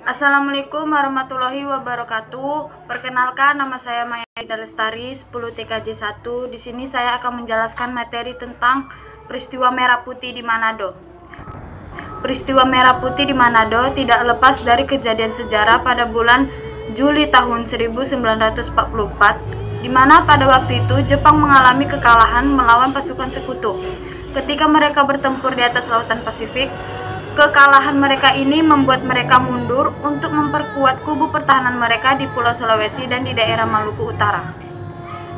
Assalamualaikum warahmatullahi wabarakatuh. Perkenalkan, nama saya Maya Ida Lestari, 10 TKJ 1. Di sini saya akan menjelaskan materi tentang peristiwa Merah Putih di Manado. Peristiwa Merah Putih di Manado tidak lepas dari kejadian sejarah pada bulan Juli tahun 1944, di mana pada waktu itu Jepang mengalami kekalahan melawan pasukan sekutu. Ketika mereka bertempur di atas lautan Pasifik, kekalahan mereka ini membuat mereka mundur untuk memperkuat kubu pertahanan mereka di Pulau Sulawesi dan di daerah Maluku Utara.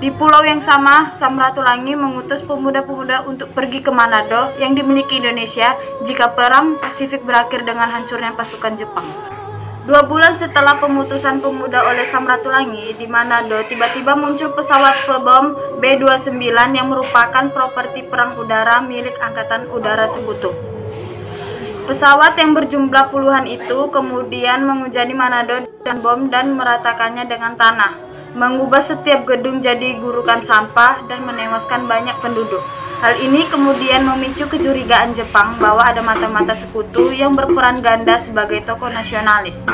Di pulau yang sama, Samratulangi mengutus pemuda-pemuda untuk pergi ke Manado yang dimiliki Indonesia jika perang Pasifik berakhir dengan hancurnya pasukan Jepang. 2 bulan setelah pemutusan pemuda oleh Samratulangi di Manado, tiba-tiba muncul pesawat pebom B-29 yang merupakan properti perang udara milik Angkatan Udara Sekutu. Pesawat yang berjumlah puluhan itu kemudian menghujani Manado dan bom dan meratakannya dengan tanah, mengubah setiap gedung jadi gurukan sampah dan menewaskan banyak penduduk. Hal ini kemudian memicu kecurigaan Jepang bahwa ada mata-mata sekutu yang berperan ganda sebagai tokoh nasionalis.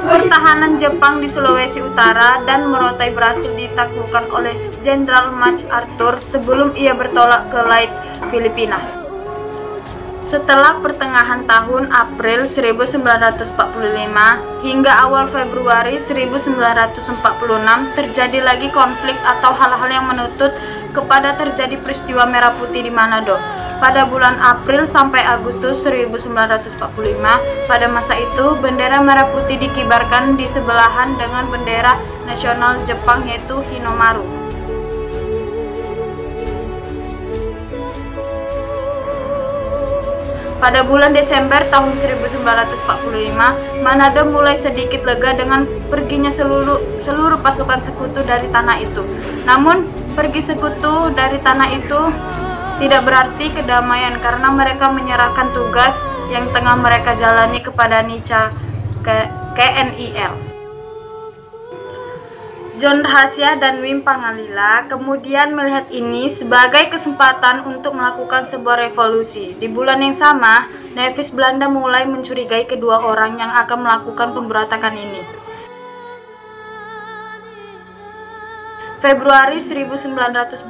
Pertahanan Jepang di Sulawesi Utara dan Morotai berhasil ditaklukkan oleh Jenderal MacArthur sebelum ia bertolak ke Laut Filipina. Setelah pertengahan tahun April 1945 hingga awal Februari 1946 terjadi lagi konflik atau hal-hal yang menuntut kepada terjadi peristiwa Merah Putih di Manado. Pada bulan April sampai Agustus 1945, pada masa itu bendera merah putih dikibarkan di sebelahan dengan bendera nasional Jepang yaitu Hinomaru. Pada bulan Desember tahun 1945, Manado mulai sedikit lega dengan perginya seluruh pasukan sekutu dari tanah itu. Namun, pergi sekutu dari tanah itu tidak berarti kedamaian karena mereka menyerahkan tugas yang tengah mereka jalani kepada Nica KNIL. John Rahasia dan Wim Pangalila kemudian melihat ini sebagai kesempatan untuk melakukan sebuah revolusi. Di bulan yang sama, Nevis Belanda mulai mencurigai kedua orang yang akan melakukan pemberontakan ini. Februari 1946,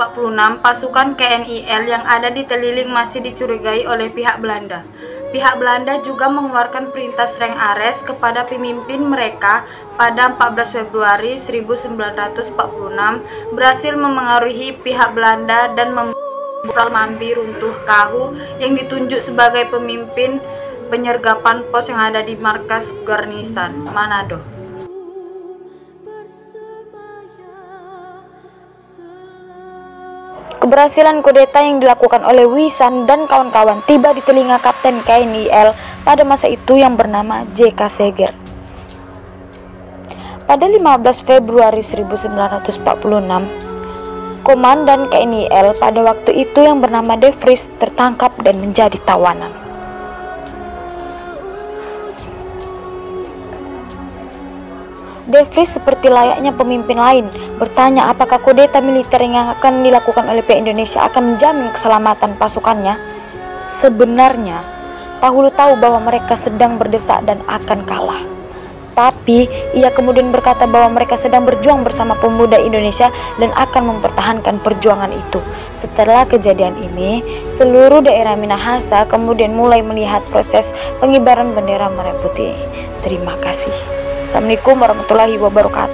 pasukan KNIL yang ada di Teliling masih dicurigai oleh pihak Belanda. Pihak Belanda juga mengeluarkan perintah streng arrest kepada pemimpin mereka pada 14 Februari 1946, berhasil memengaruhi pihak Belanda dan membuat Mambi Runtuh Kahu yang ditunjuk sebagai pemimpin penyergapan pos yang ada di markas Garnisan Manado. Keberhasilan kudeta yang dilakukan oleh Wisan dan kawan-kawan tiba di telinga Kapten KNIL pada masa itu yang bernama J.K. Seger. Pada 15 Februari 1946, Komandan KNIL pada waktu itu yang bernama De Vries tertangkap dan menjadi tawanan. De Vries seperti layaknya pemimpin lain bertanya apakah kudeta militer yang akan dilakukan oleh pihak Indonesia akan menjamin keselamatan pasukannya. Sebenarnya, Tahulu tahu bahwa mereka sedang berdesak dan akan kalah. Tapi, ia kemudian berkata bahwa mereka sedang berjuang bersama pemuda Indonesia dan akan mempertahankan perjuangan itu. Setelah kejadian ini, seluruh daerah Minahasa kemudian mulai melihat proses pengibaran bendera merah putih. Terima kasih. Assalamualaikum warahmatullahi wabarakatuh.